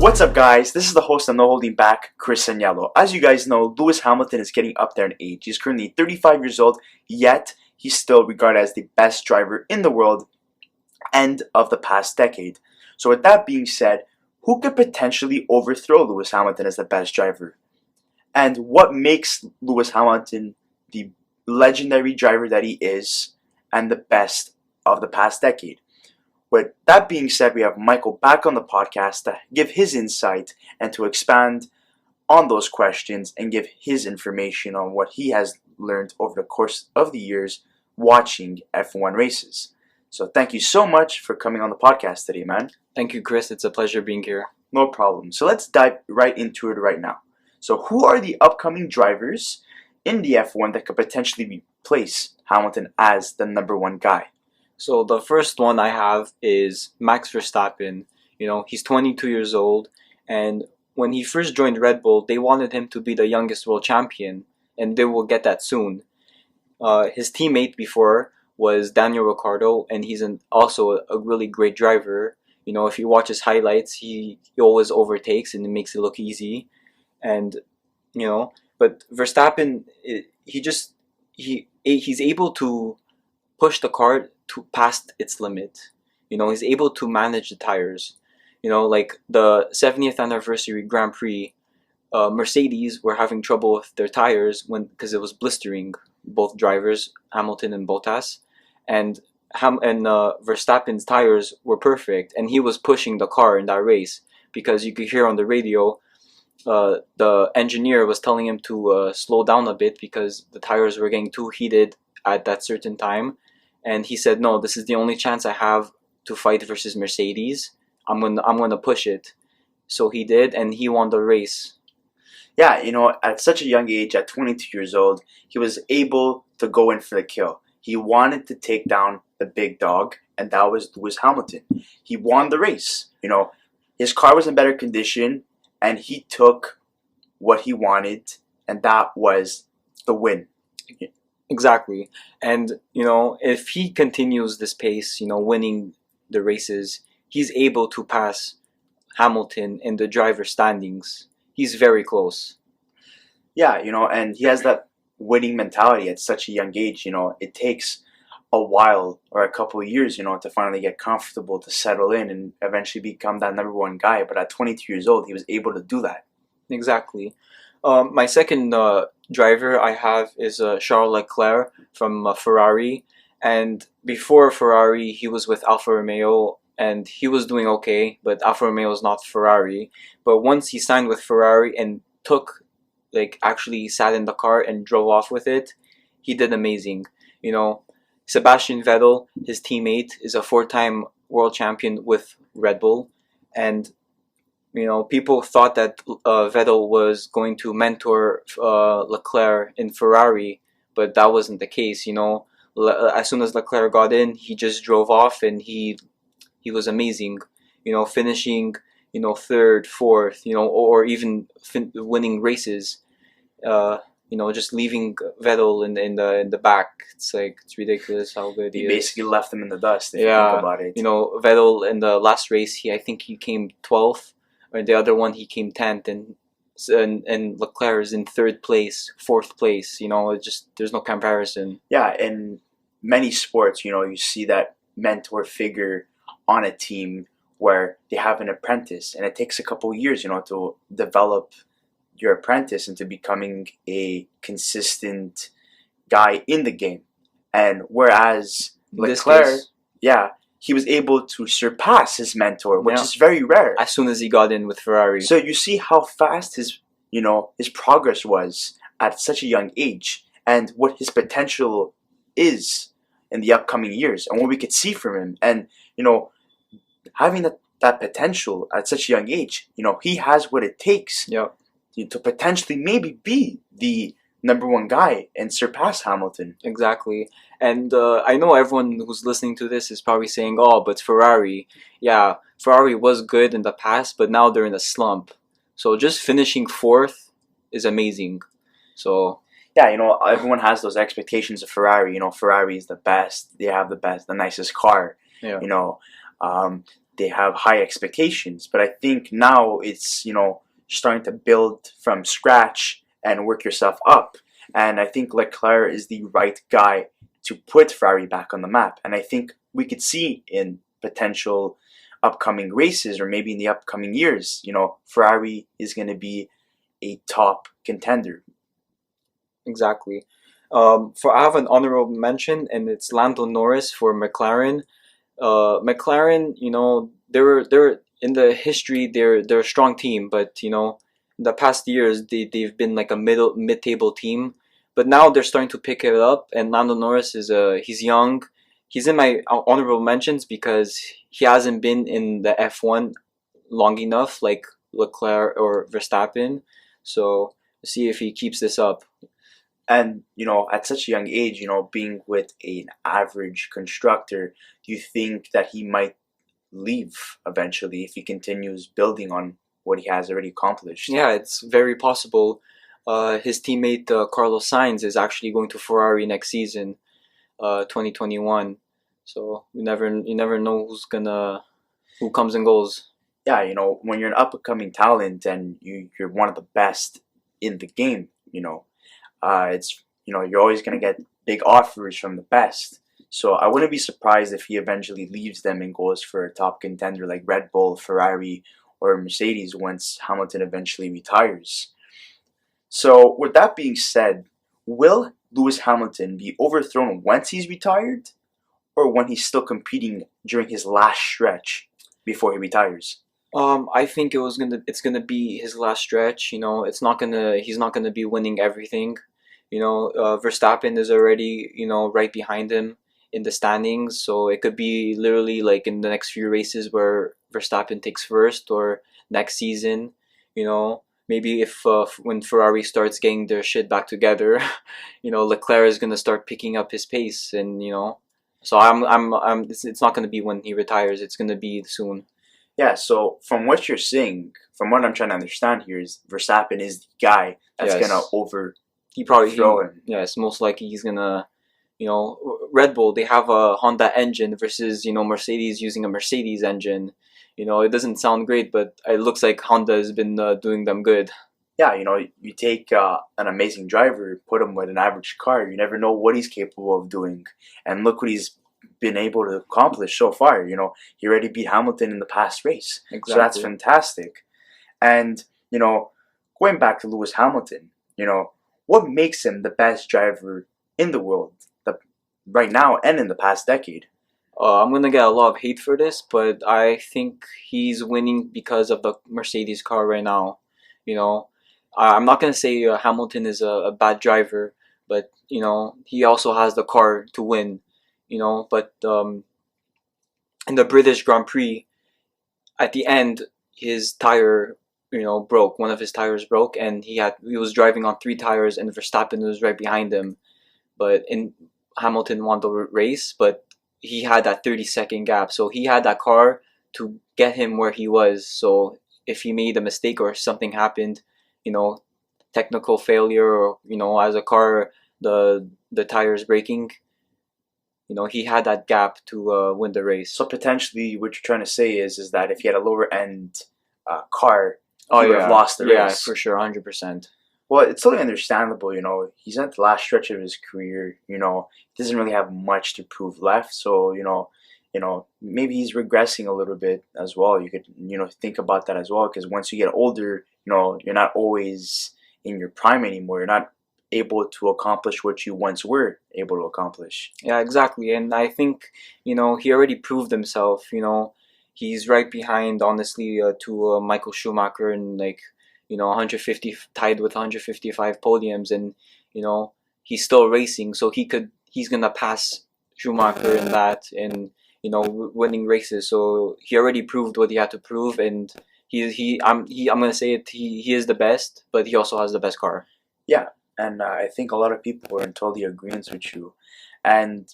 What's up, guys? This is the host of No Holding Back, Chris Agnello. As you guys know, Lewis Hamilton is getting up there in age. He's currently 35 years old, yet he's still regarded as the best driver in the world and of the past decade. So with that being said, who could potentially overthrow Lewis Hamilton as the best driver? And what makes Lewis Hamilton the legendary driver that he is and the best of the past decade? With that being said, we have Michael back on the podcast to give his insight and to expand on those questions and give his information on what he has learned over the course of the years watching F1 races. So thank you so much for coming on the podcast today, man. Thank you, Chris. It's a pleasure being here. No problem. So let's dive right into it right now. So who are the upcoming drivers in the F1 that could potentially replace Hamilton as the number one guy? So the first one I have is Max Verstappen. You know, he's 22 years old, and when he first joined Red Bull, they wanted him to be the youngest world champion, and they will get that soon. His teammate before was Daniel Ricciardo, and he's also a really great driver. You know, if you watch his highlights, he always overtakes, and it makes it look easy. And, you know, but Verstappen, he's able to push the car to past its limit. You know, he's able to manage the tires. You know, like the 70th anniversary Grand Prix, Mercedes were having trouble with their tires because it was blistering. Both drivers, Hamilton and Bottas, and Verstappen's tires were perfect, and he was pushing the car in that race because you could hear on the radio the engineer was telling him to slow down a bit because the tires were getting too heated at that certain time. And he said, no, this is the only chance I have to fight versus Mercedes. I'm gonna push it. So he did, and he won the race. Yeah, you know, at such a young age, at 22 years old, he was able to go in for the kill. He wanted to take down the big dog, and that was Lewis Hamilton. He won the race. You know, his car was in better condition, and he took what he wanted, and that was the win. Exactly. And, you know, if he continues this pace, you know, winning the races, he's able to pass Hamilton in the driver standings. He's very close. Yeah, you know, and he has that winning mentality at such a young age. You know, it takes a while or a couple of years, you know, to finally get comfortable, to settle in and eventually become that number one guy. But at 22 years old, he was able to do that. Exactly. My second driver I have is Charles Leclerc from Ferrari. And before Ferrari, he was with Alfa Romeo, and he was doing okay, but Alfa Romeo is not Ferrari. But once he signed with Ferrari and actually sat in the car and drove off with it, he did amazing. You know, Sebastian Vettel, his teammate, is a 4-time world champion with Red Bull. And, you know, people thought that Vettel was going to mentor Leclerc in Ferrari, but that wasn't the case. You know, as soon as Leclerc got in, he just drove off, and he was amazing. You know, finishing, you know, third, fourth, you know, or even winning races. You know, just leaving Vettel in the back. It's ridiculous how good he is. He basically left him in the dust. If you think about it. You know, Vettel in the last race, I think he came 12th. Or the other one, he came 10th, and Leclerc is in 3rd place, 4th place. You know, there's no comparison. Yeah, in many sports, you know, you see that mentor figure on a team where they have an apprentice, and it takes a couple of years, you know, to develop your apprentice into becoming a consistent guy in the game. And whereas Leclerc, he was able to surpass his mentor, which is very rare. As soon as he got in with Ferrari. So you see how fast his progress was at such a young age, and what his potential is in the upcoming years, and what we could see from him. And, you know, having that potential at such a young age, you know, he has what it takes to potentially maybe be the number one guy and surpass Hamilton. Exactly. And I know everyone who's listening to this is probably saying, oh, but Ferrari. Yeah, Ferrari was good in the past, but now they're in a slump. So just finishing 4th is amazing. So yeah, you know, everyone has those expectations of Ferrari. You know, Ferrari is the best. They have the nicest car. Yeah. You know, they have high expectations. But I think now it's, starting to build from scratch and work yourself up. And I think Leclerc is the right guy to put Ferrari back on the map. And I think we could see in potential upcoming races or maybe in the upcoming years, Ferrari is going to be a top contender. Exactly. I have an honorable mention, and it's Lando Norris for McLaren. McLaren, they're in the history, they're a strong team, but in the past years they've been like a mid-table team, but now they're starting to pick it up. And Lando Norris he's young. He's in my honorable mentions because he hasn't been in the F1 long enough, like Leclerc or Verstappen. So see if he keeps this up. And, at such a young age, being with an average constructor, do you think that he might leave eventually if he continues building on what he has already accomplished? Yeah, it's very possible. His teammate Carlos Sainz is actually going to Ferrari next season, 2021. So you never know who comes and goes. Yeah, when you're an up-and-coming talent and you're one of the best in the game, it's you're always going to get big offers from the best. So I wouldn't be surprised if he eventually leaves them and goes for a top contender like Red Bull, Ferrari, or Mercedes once Hamilton eventually retires. So with that being said, will Lewis Hamilton be overthrown once he's retired, or when he's still competing during his last stretch before he retires? I think it's gonna be his last stretch. He's not gonna be winning everything. Verstappen is already right behind him in the standings, so it could be literally like in the next few races where Verstappen takes first, or next season. Maybe if when Ferrari starts getting their shit back together, Leclerc is gonna start picking up his pace, and so it's not gonna be when he retires. It's gonna be soon. Yeah, so from what you're saying, from what I'm trying to understand here, is Verstappen is the guy that's Yes. gonna overthrow him. Yes, most likely he's gonna. Red Bull, they have a Honda engine versus Mercedes using a Mercedes engine. It doesn't sound great, but it looks like Honda has been doing them good. Yeah, you take an amazing driver, put him with an average car, you never know what he's capable of doing. And look what he's been able to accomplish so far. He already beat Hamilton in the past race. Exactly. So that's fantastic. And, going back to Lewis Hamilton, what makes him the best driver in the world right now and in the past decade? I'm gonna get a lot of hate for this, but I think he's winning because of the Mercedes car right now. I'm not gonna say Hamilton is a bad driver, but he also has the car to win. But in the British Grand Prix, at the end, his tire broke. One of his tires broke, and he was driving on 3 tires, and Verstappen was right behind him. But Hamilton won the race, but he had that 30-second gap, so he had that car to get him where he was. So if he made a mistake or something happened, technical failure, or as a car the tires breaking, he had that gap to win the race. So potentially what you're trying to say is that if he had a lower end car, he would have lost the race. Yeah, for sure, 100%. Well, it's totally understandable, he's at the last stretch of his career, he doesn't really have much to prove left, so, maybe he's regressing a little bit as well. You could, think about that as well, because once you get older, you're not always in your prime anymore. You're not able to accomplish what you once were able to accomplish. Yeah, exactly, and I think, he already proved himself, he's right behind, honestly, to Michael Schumacher, and 150, tied with 155 podiums, and he's still racing, so he's gonna pass Schumacher in that, and winning races. So he already proved what he had to prove, and I'm gonna say it. He is the best, but he also has the best car. Yeah, and I think a lot of people are in totally agreement with you. And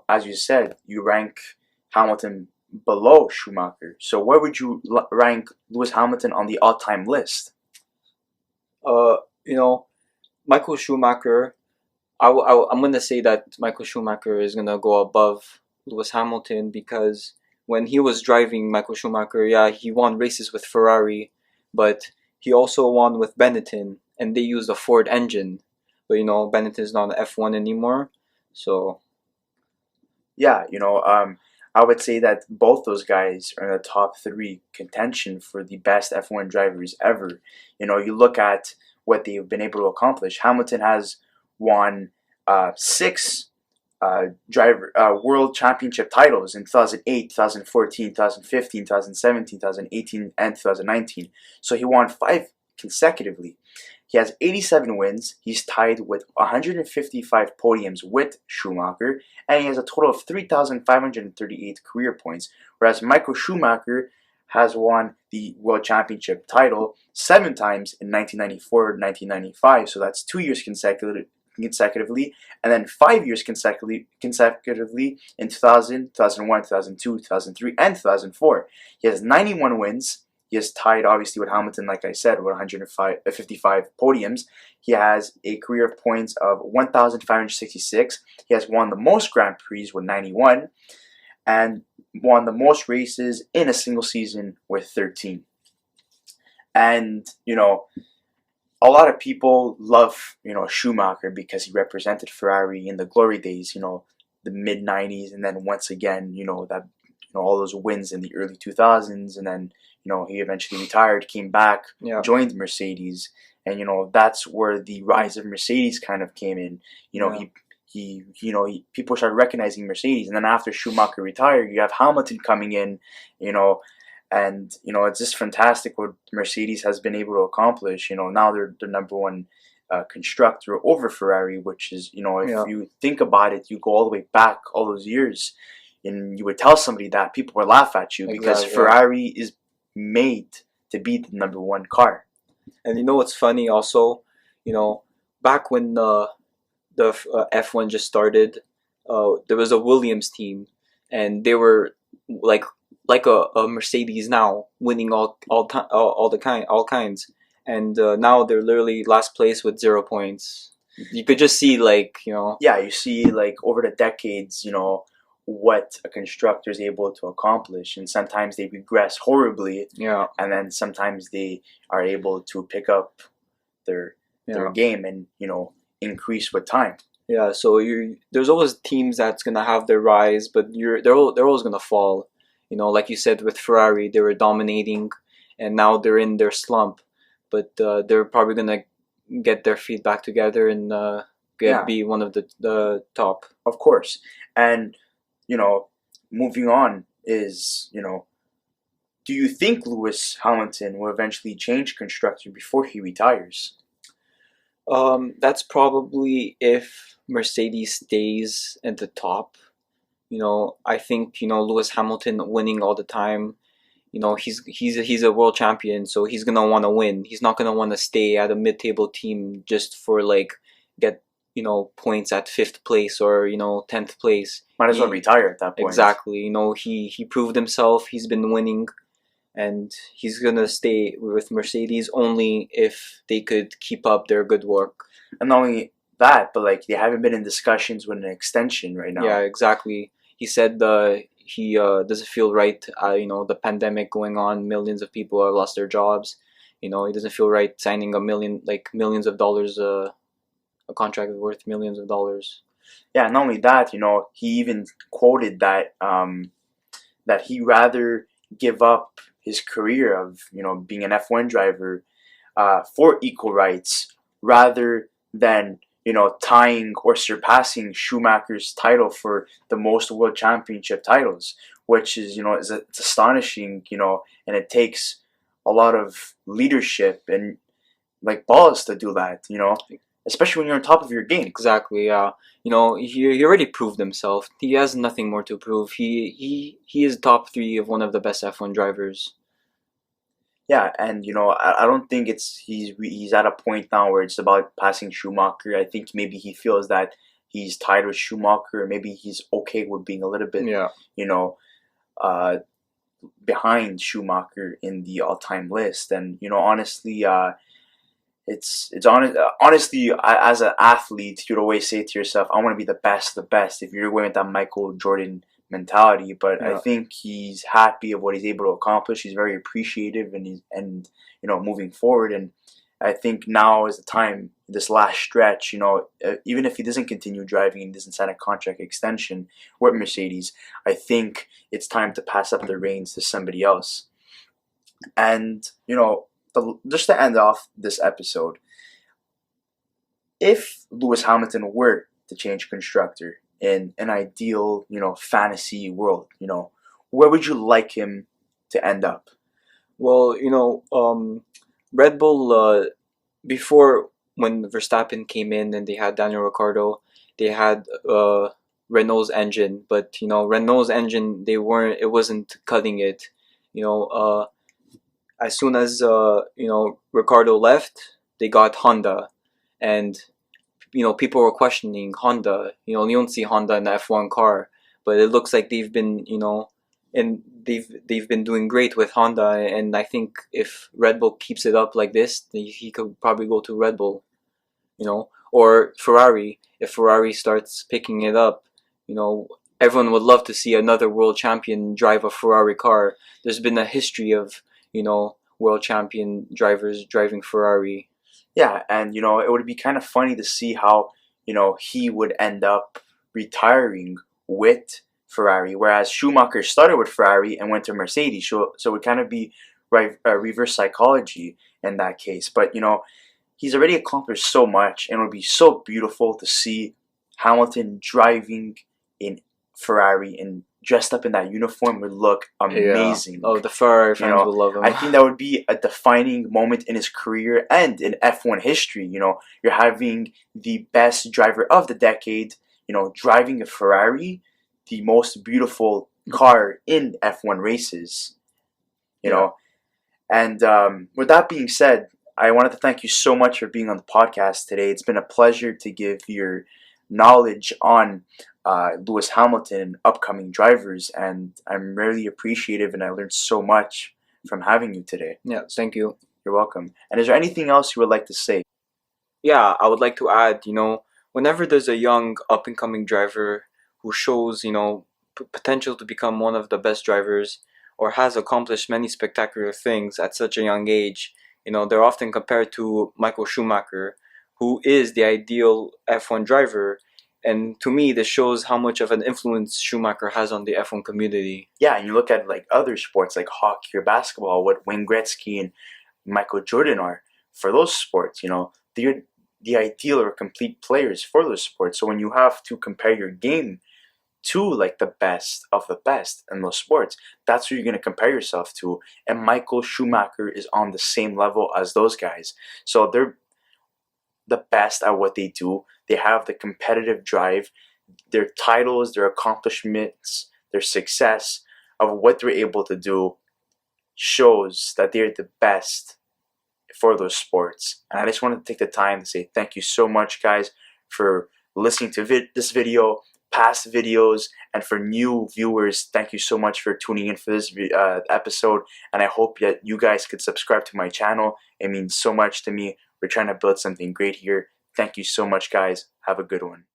as you said, you rank Hamilton below Schumacher. So where would you rank Lewis Hamilton on the all-time list? Michael Schumacher, I'm going to say that Michael Schumacher is going to go above Lewis Hamilton because when he was driving Michael Schumacher, yeah, he won races with Ferrari, but he also won with Benetton, and they used a Ford engine. But Benetton is not an F1 anymore, so Yeah, I would say that both those guys are in the top three contention for the best F1 drivers ever. You look at what they've been able to accomplish. Hamilton has won six driver world championship titles in 2008, 2014, 2015, 2017, 2018, and 2019. So he won five consecutively. He has 87 wins. He's tied with 155 podiums with Schumacher, and he has a total of 3,538 career points. Whereas Michael Schumacher has won the World Championship title 7 times in 1994, 1995. So that's 2 years consecutively, and then 5 years consecutively in 2000, 2001, 2002, 2003, and 2004. He has 91 wins. He is tied, obviously, with Hamilton, like I said, with 155 podiums. He has a career of points of 1,566. He has won the most Grand Prix with 91, and won the most races in a single season with 13. And, a lot of people love, Schumacher because he represented Ferrari in the glory days, the mid 90s, and then once again, all those wins in the early 2000s, and then he eventually retired, came back, yeah, joined Mercedes, and that's where the rise of Mercedes kind of came in. Yeah. People started recognizing Mercedes, and then after Schumacher retired, you have Hamilton coming in, and it's just fantastic what Mercedes has been able to accomplish. Now they're the number one constructor over Ferrari, which is if Yeah. you think about it, you go all the way back all those years, and you would tell somebody that, people would laugh at you because Exactly. Ferrari is made to be the number one car. And what's funny also, back when the F1 just started, there was a Williams team, and they were like a Mercedes now, winning all kinds, and now they're literally last place with 0 points. You could just see Yeah, you see over the decades, what a constructor is able to accomplish, and sometimes they regress horribly, yeah, and then sometimes they are able to pick up their game and increase with time. Yeah, so there's always teams that's gonna have their rise, but they're always gonna fall. Like you said with Ferrari, they were dominating, and now they're in their slump. But they're probably gonna get their feet back together and be one of the top. Of course, and moving on is do you think Lewis Hamilton will eventually change constructor before he retires? That's probably if Mercedes stays at the top. I think Lewis Hamilton winning all the time. He's a world champion, so he's gonna want to win. He's not gonna want to stay at a mid-table team just for get points at 5th place or 10th place. Might as well retire at that point. Exactly. He proved himself. He's been winning, and he's gonna stay with Mercedes only if they could keep up their good work. And not only that, but they haven't been in discussions with an extension right now. Yeah, exactly. He said he doesn't feel right. The pandemic going on, millions of people have lost their jobs. He doesn't feel right signing millions of dollars, a contract worth millions of dollars. Yeah, not only that, he even quoted that that he rather give up his career of being an F1 driver for equal rights rather than tying or surpassing Schumacher's title for the most world championship titles, which is it's astonishing, and it takes a lot of leadership and balls to do that, especially when you're on top of your game. Exactly. Yeah. He already proved himself. He has nothing more to prove. He is top 3 of one of the best F1 drivers. Yeah, and I don't think he's at a point now where it's about passing Schumacher. I think maybe he feels that he's tied with Schumacher. Maybe he's okay with being a little bit, behind Schumacher in the all-time list. And honestly, honestly, as an athlete, you'd always say to yourself, "I want to be the best of the best." If you're going with that Michael Jordan mentality, but I Yeah. think he's happy of what he's able to accomplish. He's very appreciative, and moving forward. And I think now is the time, this last stretch. Even if he doesn't continue driving and doesn't sign a contract extension with Mercedes, I think it's time to pass up the reins to somebody else. And just to end off this episode, if Lewis Hamilton were to change constructor in an ideal, fantasy world, where would you like him to end up? Well, Red Bull, before, when Verstappen came in and they had Daniel Ricciardo, they had Renault's engine, but Renault's engine, it wasn't cutting it. As soon as Ricciardo left, they got Honda, and people were questioning Honda. You don't see Honda in the F1 car, but it looks like they've been and they've been doing great with Honda. And I think if Red Bull keeps it up like this, he could probably go to Red Bull, or Ferrari. If Ferrari starts picking it up, everyone would love to see another world champion drive a Ferrari car. There's been a history of world champion drivers driving Ferrari. Yeah, and it would be kind of funny to see how he would end up retiring with Ferrari, whereas Schumacher started with Ferrari and went to Mercedes. So it would kind of be reverse psychology in that case. But he's already accomplished so much, and it would be so beautiful to see Hamilton driving in Ferrari and dressed up in that uniform would look amazing. Yeah. Oh, the Ferrari fans would love him. I think that would be a defining moment in his career and in F1 history. You're having the best driver of the decade, driving a Ferrari, the most beautiful car in F1 races. And with that being said, I wanted to thank you so much for being on the podcast today. It's been a pleasure to give your knowledge on Lewis Hamilton and upcoming drivers, and I'm really appreciative, and I learned so much from having you today. Yeah, thank you. You're welcome. And is there anything else you would like to say? Yeah, I would like to add, whenever there's a young up-and-coming driver who shows, potential to become one of the best drivers or has accomplished many spectacular things at such a young age, they're often compared to Michael Schumacher, who is the ideal F1 driver. And to me, this shows how much of an influence Schumacher has on the F1 community. Yeah, and you look at other sports like hockey or basketball, what Wayne Gretzky and Michael Jordan are for those sports. They're the ideal or complete players for those sports. So when you have to compare your game to the best of the best in those sports, that's who you're going to compare yourself to. And Michael Schumacher is on the same level as those guys. So they're the best at what they do. They have the competitive drive, their titles, their accomplishments, their success of what they're able to do shows that they're the best for those sports. And I just want to take the time to say thank you so much, guys, for listening to this video, past videos, and for new viewers, thank you so much for tuning in for this episode. And I hope that you guys could subscribe to my channel. It means so much to me. We're trying to build something great here. Thank you so much, guys. Have a good one.